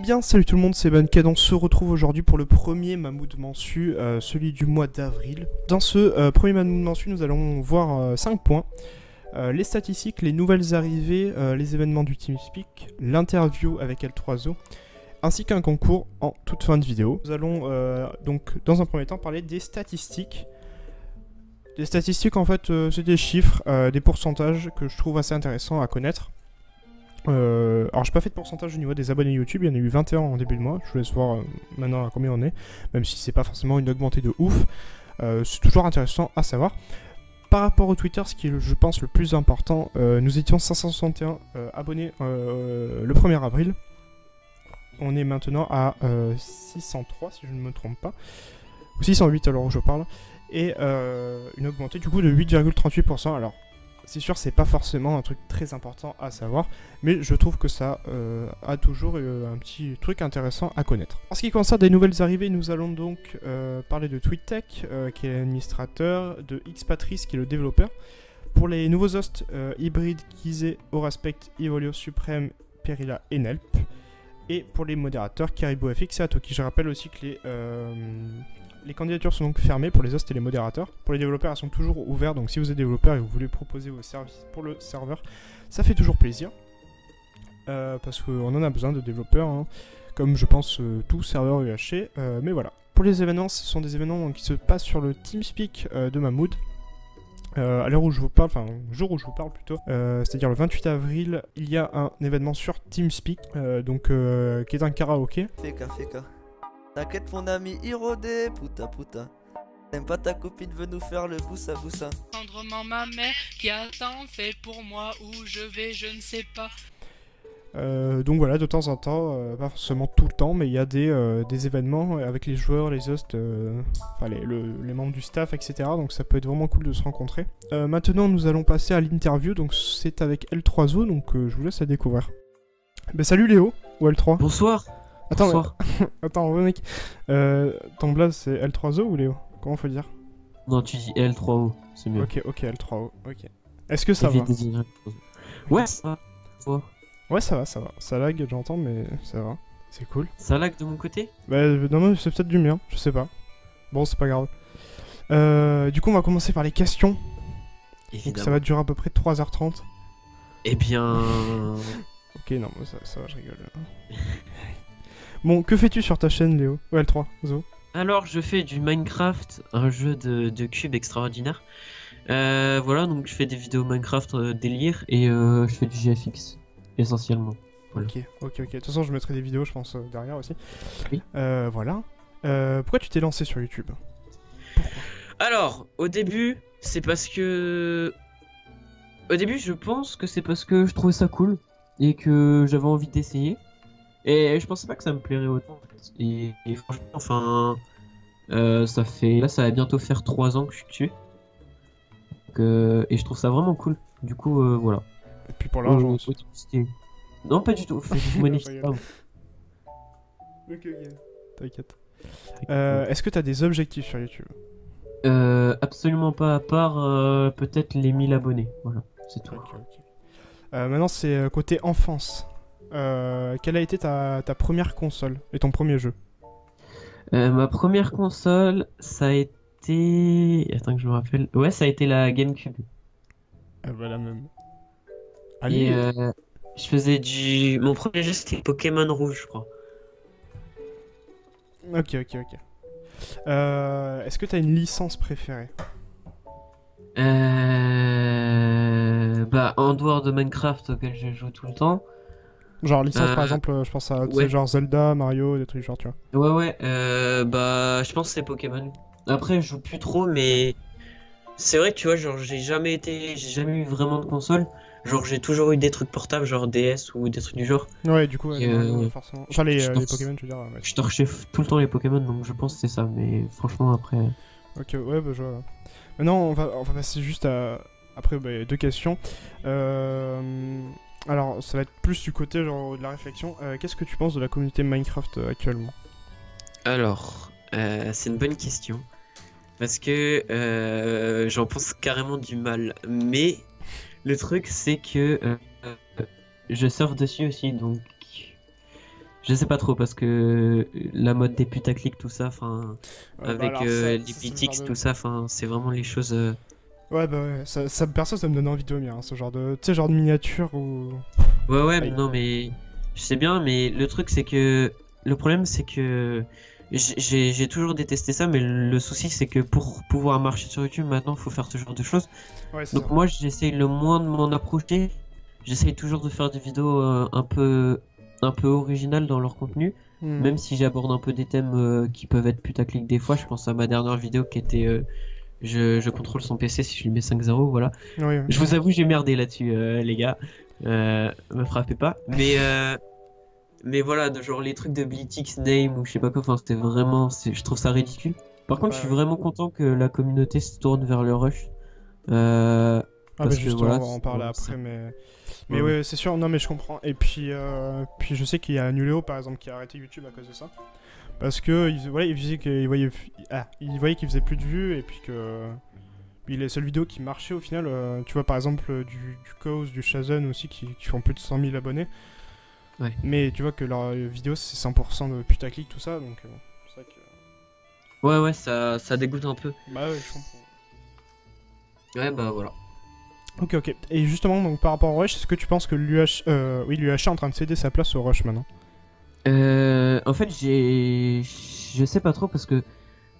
Bien, salut tout le monde, c'est Banked. On se retrouve aujourd'hui pour le premier Mammouth Mensu, celui du mois d'avril. Dans ce premier Mammouth Mensu, nous allons voir 5 points. Les statistiques, les nouvelles arrivées, les événements du TeamSpeak, l'interview avec L3O, ainsi qu'un concours en toute fin de vidéo. Nous allons donc, dans un premier temps, parler des statistiques. Les statistiques, en fait, c'est des chiffres, des pourcentages que je trouve assez intéressants à connaître. Alors j'ai pas fait de pourcentage au niveau des abonnés YouTube, il y en a eu 21 en début de mois, je vous laisse voir maintenant à combien on est, même si c'est pas forcément une augmentée de ouf, c'est toujours intéressant à savoir. Par rapport au Twitter, ce qui est je pense le plus important, nous étions 561 abonnés le 1er avril, on est maintenant à 603 si je ne me trompe pas, ou 608 alors où je parle, et une augmentée du coup de 8,38%, alors... C'est sûr, c'est pas forcément un truc très important à savoir, mais je trouve que ça a toujours un petit truc intéressant à connaître. En ce qui concerne des nouvelles arrivées, nous allons donc parler de TweetTech, qui est l'administrateur, de Xpatrice, qui est le développeur. Pour les nouveaux hosts, Hybrid, Kizé, Auraspect, Evolio, Supreme, Perilla et Nelp. Et pour les modérateurs, CaribouFX et Atoki. Je rappelle aussi que les candidatures sont donc fermées pour les hosts et les modérateurs. Pour les développeurs, elles sont toujours ouvertes, donc si vous êtes développeur et vous voulez proposer vos services pour le serveur, ça fait toujours plaisir. Parce qu'on en a besoin de développeurs, hein, comme je pense tout serveur UHC, mais voilà. Pour les événements, ce sont des événements qui se passent sur le TeamSpeak de Mammouth. À l'heure où je vous parle, enfin au jour où je vous parle plutôt, c'est-à-dire le 28 avril, il y a un événement sur TeamSpeak, qui est un karaoké. Feka. T'inquiète mon ami Hirode, puta. T'aimes pas ta copine veut nous faire le boussa. Tendrement ma mère qui a tant fait pour moi, où je vais je ne sais pas. Donc voilà, de temps en temps, pas forcément tout le temps, mais il y a des événements avec les joueurs, les hosts, enfin les membres du staff, etc. Donc ça peut être vraiment cool de se rencontrer. Maintenant, nous allons passer à l'interview, donc c'est avec L3O, donc je vous laisse la découvrir. Bah salut Léo, ou L3. Bonsoir. Attends, Bonsoir. attends, mec. Ton blaze c'est L3O ou Léo? Comment faut le dire? Non, tu dis L3O, c'est mieux. Ok, L3O, ok. Est-ce que ça va? Ouais, ça va. Ouais, ça va. Ça lag, j'entends, mais ça va. C'est cool. Ça lag de mon côté? Bah, non, mais c'est peut-être du mien, je sais pas. Bon, c'est pas grave. Du coup, on va commencer par les questions. Évidemment. Donc, ça va durer à peu près 3h30. Eh bien... Ok, non, mais ça va, je rigole. Bon, que fais-tu sur ta chaîne, Léo? Ouais, L3, Zo. Alors, je fais du Minecraft, un jeu de cube extraordinaire. Voilà, donc je fais des vidéos Minecraft délire et je fais du GFX, essentiellement. Voilà. Ok. De toute façon, je mettrai des vidéos, je pense, derrière aussi. Oui. Voilà. Pourquoi tu t'es lancé sur YouTube? Alors, au début, c'est parce que... Au début, je pense que c'est parce que je trouvais ça cool et que j'avais envie d'essayer. Et je pensais pas que ça me plairait autant. En fait. Et franchement, enfin... ça fait... Là, ça va bientôt faire 3 ans que je suis dessus. Donc, et je trouve ça vraiment cool. Du coup, voilà. Et puis pour l'argent. Non, pas du tout. Je monétise pas. Ok. T'inquiète. Est-ce que t'as des objectifs sur YouTube? Absolument pas, à part peut-être les 1000 abonnés. Voilà, c'est tout. Ok. Maintenant, c'est côté enfance. Quelle a été ta première console et ton premier jeu? Ma première console, ça a été... Attends que je me rappelle. Ouais, ça a été la GameCube. Ah bah la même. Et Allez. je faisais du... Mon premier jeu, c'était Pokémon Rouge, je crois. Ok. Est-ce que t'as une licence préférée? Bah, en dehors de Minecraft auquel je joue tout le temps. Genre licence par exemple, je pense à tu sais, ouais. genre Zelda, Mario, des trucs genre tu vois. Ouais, bah, je pense que c'est Pokémon. Après, je joue plus trop, mais c'est vrai que tu vois, genre, j'ai jamais eu vraiment de console. Genre, j'ai toujours eu des trucs portables, genre DS ou des trucs du genre. Ouais, du coup, Et, non, forcément. Enfin, les je Pokémon, je veux dire. Ouais. Je torchais tout le temps les Pokémon, donc je pense que c'est ça, mais franchement, après. Ok, ouais, bah je vois. Maintenant, on va passer juste à. Après, bah, 2 questions. Alors, ça va être plus du côté genre de la réflexion. Qu'est-ce que tu penses de la communauté Minecraft actuellement? Alors, c'est une bonne question. Parce que j'en pense carrément du mal. Mais le truc, c'est que je surfe dessus aussi, donc Je sais pas trop parce que la mode des putaclic, tout ça, enfin, avec alors, les c'est le BTX, genre de- tout ça, enfin, c'est vraiment les choses. Ouais, bah ouais, perso, ça me donne envie de vomir, hein, ce genre de, tu sais, genre de miniature ou... Ouais, ouais, Aïe. non, mais je sais bien, mais le truc, c'est que le problème, c'est que j'ai toujours détesté ça, mais le souci, c'est que pour pouvoir marcher sur YouTube, maintenant, il faut faire ce genre de choses. Ouais, c'est Donc, ça. moi, j'essaye le moins de m'en approcher. J'essaye toujours de faire des vidéos un peu originales dans leur contenu. Hmm. Même si j'aborde un peu des thèmes qui peuvent être putaclic des fois, je pense à ma dernière vidéo qui était je contrôle son PC si je lui mets 5-0, voilà. Ouais, ouais. Je vous avoue, j'ai merdé là-dessus, les gars. Me frappez pas. Mais voilà, de genre les trucs de BTX Name ou je sais pas quoi, enfin c'était vraiment, je trouve ça ridicule. Par contre, je suis Ouais. vraiment content que la communauté se tourne vers le rush. Ah bah Parce que justement, voilà, on va en parler c'est- après, mais Ouais. ouais, c'est sûr, non mais je comprends. Et puis, puis je sais qu'il y a Nuléo par exemple qui a arrêté YouTube à cause de ça. Parce que voilà, il disait qu'il voyait, il voyait qu'il faisait plus de vues et puis que... Puis les seules vidéos qui marchaient au final, tu vois par exemple du Cause, du Shazon aussi qui font plus de 100 000 abonnés. Ouais. Mais tu vois que leurs vidéos c'est 100% de putaclic tout ça, donc c'est vrai que... Ouais, ouais, ça dégoûte un peu. Bah ouais, je comprends. Ouais, bah voilà. Ok, ok. Et justement, donc par rapport au Rush, est-ce que tu penses que l'UH est en train de céder sa place au Rush maintenant? En fait, je sais pas trop parce que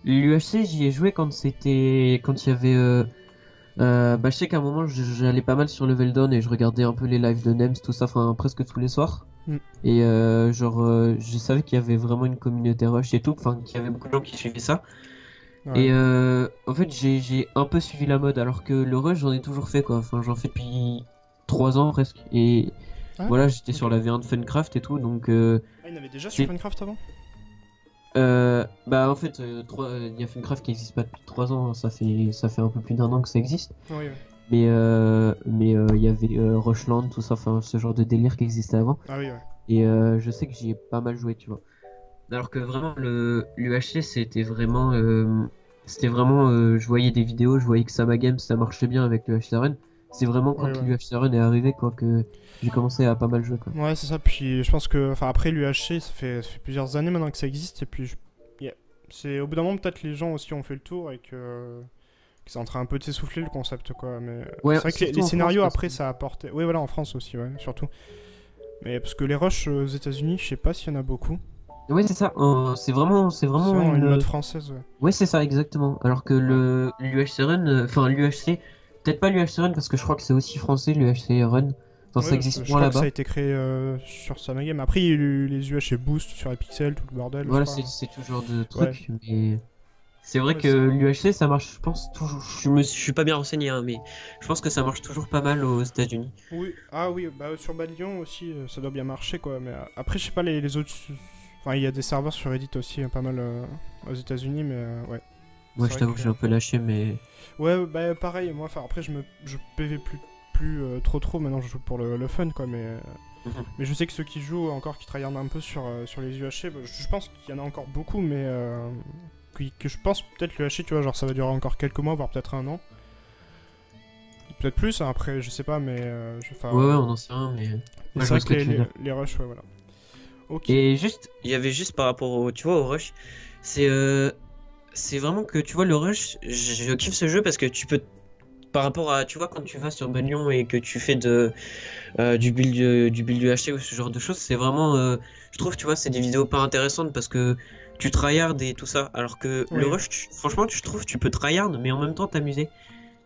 l'UHC, j'y ai joué quand quand il y avait, bah, je sais qu'à un moment, j'allais pas mal sur Level Down et je regardais un peu les lives de Nems, tout ça, enfin, presque tous les soirs. Mm. Et je savais qu'il y avait vraiment une communauté Rush et tout, enfin, qu'il y avait beaucoup de gens qui suivaient ça. Ouais. Et en fait, j'ai un peu suivi la mode, alors que le Rush, j'en ai toujours fait, quoi. Enfin, j'en fais depuis 3 ans presque. Et Ah, voilà, j'étais ok. sur la V1 de Funcraft et tout, donc Ah, il y en avait déjà c'est- sur Minecraft avant? bah en fait, il y a Funcraft qui existe pas depuis 3 ans, ça fait un peu plus d'1 an que ça existe. Oui, oui. Mais il y avait Rushland, tout ça, enfin ce genre de délire qui existait avant. Ah oui, ouais. Et je sais que j'y ai pas mal joué, tu vois. Alors que vraiment l'UHC je voyais des vidéos, je voyais que Sama Games ça marchait bien avec le UHC Run. C'est vraiment quand Ouais, ouais. l'UHC Run est arrivé quoi que j'ai commencé à pas mal jouer quoi. Ouais, c'est ça. Puis je pense que, enfin, après l'UHC, ça fait plusieurs années maintenant que ça existe. Et puis, c'est au bout d'un moment, peut-être les gens aussi ont fait le tour et que c'est en train un peu de s'essouffler le concept, quoi. Mais Ouais, c'est vrai que surtout les en scénarios France, parce après, que- ça a apporté. Oui, voilà, en France aussi, ouais, surtout. Mais parce que les rushs aux États-Unis, je sais pas s'il y en a beaucoup. Ouais, c'est ça, c'est vraiment C'est vraiment une mode française, ouais. Ouais, c'est ça, exactement. Alors que l'UHC Run, enfin l'UHC, peut-être pas l'UHC Run parce que je crois que c'est aussi français l'UHC Run. Enfin, ça Ouais, existe je moins crois que ça là-bas. a été créé sur Samagame. Après, il y a eu les UHC Boost sur Epixel, tout le bordel. Voilà, je crois. c'est tout genre de trucs, mais c'est vrai Ouais, que c'est- l'UHC ça marche, je pense toujours. Je suis pas bien renseigné, hein, mais je pense que ça marche toujours pas mal aux États-Unis. Oui, ah oui, bah sur Balion aussi, ça doit bien marcher quoi. Mais après, je sais pas les autres. Enfin, il y a des serveurs sur Reddit aussi, pas mal aux États-Unis, mais ouais. Moi, C'est je vrai t'avoue que que- j'ai un peu lâché, mais Ouais, bah pareil, moi, enfin après, je PV plus trop, maintenant je joue pour le fun quoi, Mhm. mais je sais que ceux qui jouent encore, qui tryhardent un peu sur les UHC, bah, je pense qu'il y en a encore beaucoup, mais que je pense peut-être le UHC, tu vois, genre ça va durer encore quelques mois, voire peut-être un an. Peut-être plus, hein, après, je sais pas, mais enfin, ouais, on en sait rien, mais. mais Ouais, je c'est vois vrai ce que que tu veux dire. les rushs, ouais, voilà. Ok. Et juste, il y avait juste par rapport au, tu vois, au rush, c'est vraiment que, tu vois, le rush, je kiffe ce jeu parce que tu peux, par rapport à, tu vois, quand tu vas sur Banlion et que tu fais du build UHC ou ce genre de choses, c'est vraiment, je trouve, tu vois, c'est des vidéos pas intéressantes parce que tu tryhard et tout ça, alors que le Oui. rush, franchement, je trouve, tu peux tryhard, mais en même temps t'amuser.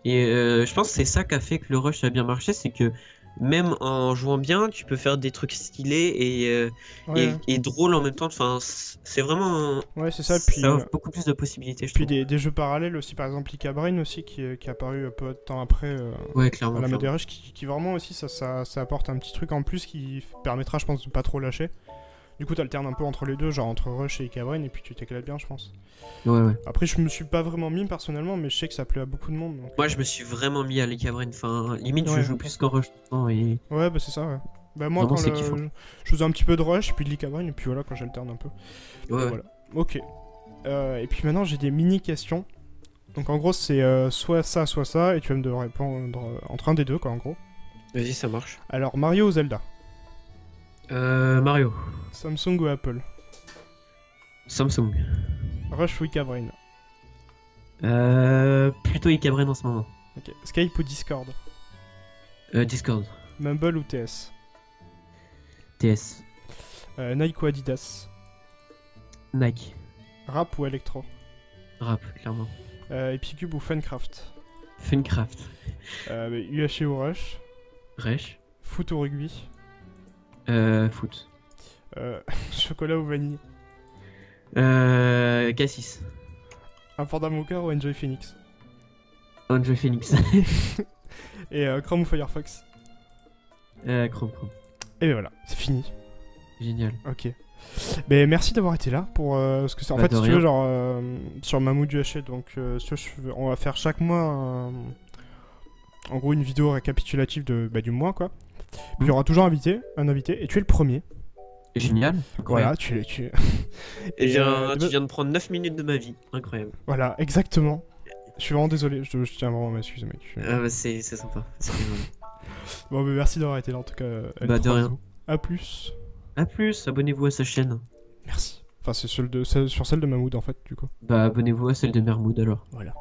Et je pense que c'est ça qui a fait que le rush a bien marché, c'est que même en jouant bien, tu peux faire des trucs stylés Ouais, et drôles en même temps. Enfin, c'est vraiment. ouais, c'est ça. Puis, Ça offre beaucoup plus de possibilités, je puis trouve. des jeux parallèles aussi, par exemple Ica Brain aussi, qui est apparu peu de temps après Ouais, clairement. à la mode clairement. rush, qui vraiment aussi, ça apporte un petit truc en plus qui permettra, je pense, de pas trop lâcher. Du coup, t'alternes un peu entre les deux, genre entre Rush et Ica Brain, et puis tu t'éclates bien, je pense. Ouais, ouais. Après, je me suis pas vraiment mis personnellement, mais je sais que ça plaît à beaucoup de monde. Donc... Moi, je me suis vraiment mis à l'Icabrain. Enfin, limite, je Ouais. joue plus qu'en rush maintenant. Et... Ouais, bah c'est ça, ouais. Bah moi, Vraiment, quand c'est kiffant. je faisais un petit peu de Rush, puis de l'Ica Brain, et puis voilà, quand j'alterne un peu. Ouais, ouais. Voilà. Ok. Et puis maintenant, j'ai des mini-questions. Donc en gros, c'est soit ça, et tu vas me répondre entre un des deux, quoi, en gros. Vas-y, ça marche. Alors, Mario ou Zelda? Mario. Samsung ou Apple? Samsung. Rush ou Icabrain? Plutôt Icabrain en ce moment. Ok. Skype ou Discord? Discord. Mumble ou TS? TS. Nike ou Adidas? Nike. Rap ou électro? Rap, clairement. Epicube ou Funcraft? Funcraft. UHC ou Rush? Resh. Foot ou rugby? Foot. Chocolat ou vanille? Cassis. Un Panda Mocha ou Enjoy Phoenix? Enjoy Phoenix. Et Chrome ou Firefox? Chrome. Et ben voilà, c'est fini. Génial. Ok. Mais merci d'avoir été là pour parce que c'est en fait de si tu rien. veux genre sur Mammouth UHC donc si tu veux, on va faire chaque mois en gros une vidéo récapitulative du mois quoi. Puis il y aura toujours un invité et tu es le premier. Génial. Voilà, Incroyable. tu Et Et, tu viens de prendre 9 minutes de ma vie. Incroyable. voilà, exactement. Je suis vraiment désolé, je tiens vraiment à m'excuser mec. C'est sympa. C'est rigolo. Bon mais merci d'avoir été là en tout cas. De rien. À plus. A plus, abonnez-vous à sa chaîne. Merci. Enfin c'est sur celle de Mammouth en fait du coup. Bah abonnez-vous à celle de Mermoud alors. Voilà.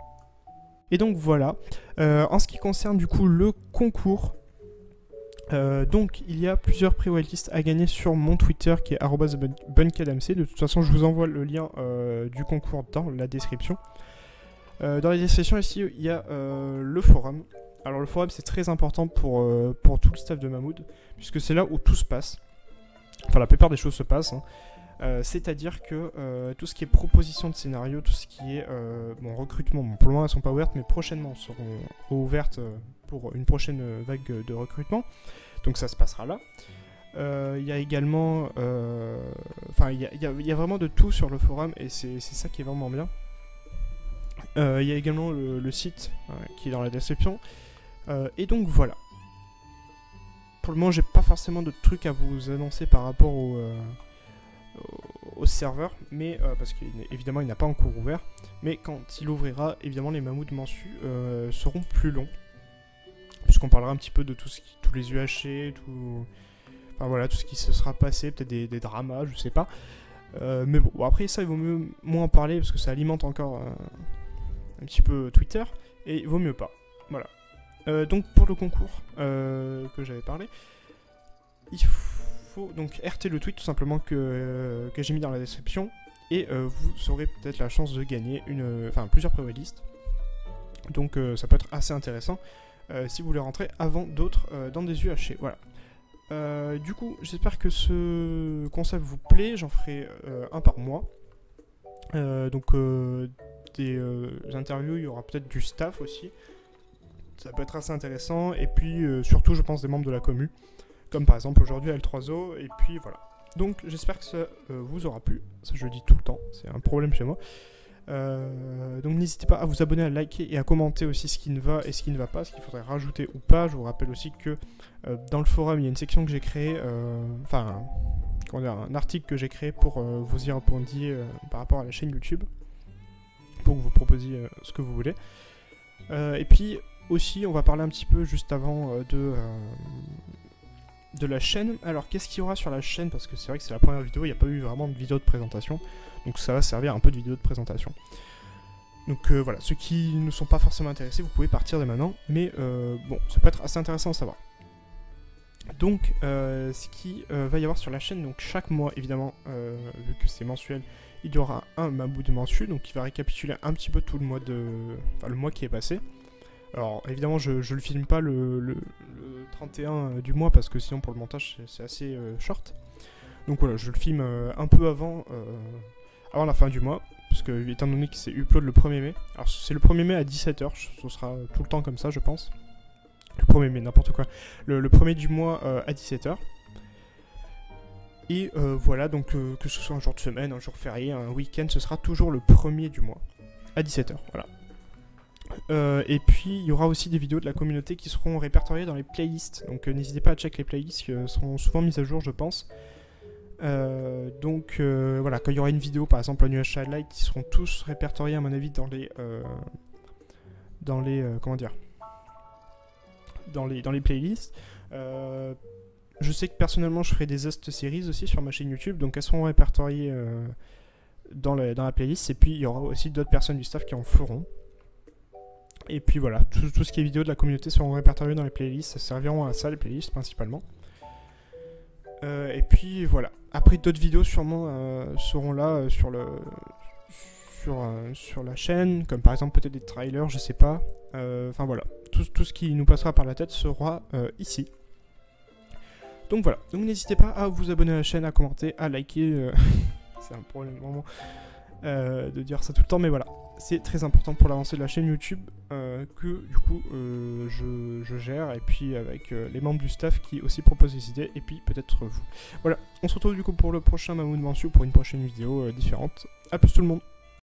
Et donc voilà, en ce qui concerne du coup le concours, donc il y a plusieurs pré-wildlists à gagner sur mon Twitter qui est @bunkadmc. De toute façon je vous envoie le lien du concours dans la description. Dans la description ici il y a le forum. Alors le forum c'est très important pour tout le staff de Mammouth, puisque c'est là où tout se passe. Enfin la plupart des choses se passent. C'est-à-dire que tout ce qui est proposition de scénario, tout ce qui est recrutement, pour le moment elles sont pas ouvertes, mais prochainement seront ouvertes pour une prochaine vague de recrutement. Donc ça se passera là. Il y a également, il y a vraiment de tout sur le forum et c'est ça qui est vraiment bien. Il y a également le site qui est dans la description. Et donc voilà. Pour le moment j'ai pas forcément de trucs à vous annoncer par rapport au serveur, mais parce qu'évidemment il n'a pas encore ouvert, mais quand il ouvrira, évidemment les mammouths mensus seront plus longs, puisqu'on parlera un petit peu de tous les UHC, enfin voilà, tout ce qui se sera passé, peut-être des dramas, je sais pas, mais bon, après ça il vaut mieux moins en parler, parce que ça alimente encore un petit peu Twitter, et il vaut mieux pas, voilà. Donc pour le concours que j'avais parlé, il faut donc RT le tweet tout simplement que j'ai mis dans la description et vous aurez peut-être la chance de gagner plusieurs pré-wildlists. Donc ça peut être assez intéressant si vous voulez rentrer avant d'autres dans des UHC. Voilà. Du coup, j'espère que ce concept vous plaît. J'en ferai un par mois. Donc des interviews, il y aura peut-être du staff aussi. Ça peut être assez intéressant. Et puis surtout, je pense des membres de la commu. Comme par exemple aujourd'hui L3O, et puis voilà. Donc j'espère que ça vous aura plu, ça je le dis tout le temps, c'est un problème chez moi. Donc n'hésitez pas à vous abonner, à liker et à commenter aussi ce qui ne va et ce qui ne va pas, ce qu'il faudrait rajouter ou pas. Je vous rappelle aussi que dans le forum il y a une section que j'ai créée, un article que j'ai créé pour vous y répondre par rapport à la chaîne YouTube, pour que vous proposiez ce que vous voulez. Et puis aussi on va parler un petit peu juste avant de la chaîne. Alors qu'est-ce qu'il y aura sur la chaîne, parce que c'est vrai que c'est la première vidéo, il n'y a pas eu vraiment de vidéo de présentation, donc ça va servir un peu de vidéo de présentation. Donc voilà, ceux qui ne sont pas forcément intéressés, vous pouvez partir dès maintenant, mais bon, ça peut être assez intéressant à savoir. Donc ce qui va y avoir sur la chaîne, donc chaque mois évidemment, vu que c'est mensuel, il y aura un Mammouth mensu, donc qui va récapituler un petit peu tout le mois le mois qui est passé. Alors évidemment je le filme pas le 31 du mois parce que sinon pour le montage c'est assez short. Donc voilà, je le filme un peu avant la fin du mois, parce que étant donné que c'est upload le 1er mai. Alors c'est le 1er mai à 17h, ce sera tout le temps comme ça je pense. Le 1er mai, n'importe quoi. Le 1er du mois à 17h. Et voilà, donc que ce soit un jour de semaine, un jour férié, un week-end, ce sera toujours le 1er du mois à 17h, voilà. Et puis il y aura aussi des vidéos de la communauté qui seront répertoriées dans les playlists, donc n'hésitez pas à checker les playlists qui seront souvent mises à jour je pense. Donc voilà, quand il y aura une vidéo par exemple en UHC Highlight, ils seront tous répertoriés à mon avis dans les comment dire, dans les playlists. Je sais que personnellement je ferai des Host Series aussi sur ma chaîne YouTube, donc elles seront répertoriées dans la playlist, et puis il y aura aussi d'autres personnes du staff qui en feront. Et puis voilà, tout ce qui est vidéo de la communauté seront répertoriés dans les playlists, ça serviront à ça les playlists principalement. Et puis voilà, après d'autres vidéos sûrement seront là sur la chaîne, comme par exemple peut-être des trailers, je sais pas. Enfin voilà, tout ce qui nous passera par la tête sera ici. Donc voilà, donc n'hésitez pas à vous abonner à la chaîne, à commenter, à liker. C'est un problème vraiment de dire ça tout le temps, mais voilà. C'est très important pour l'avancée de la chaîne YouTube que du coup je gère, et puis avec les membres du staff qui aussi proposent des idées, et puis peut-être vous. Voilà, on se retrouve du coup pour le prochain Mammouth Mansu, pour une prochaine vidéo différente. A plus tout le monde.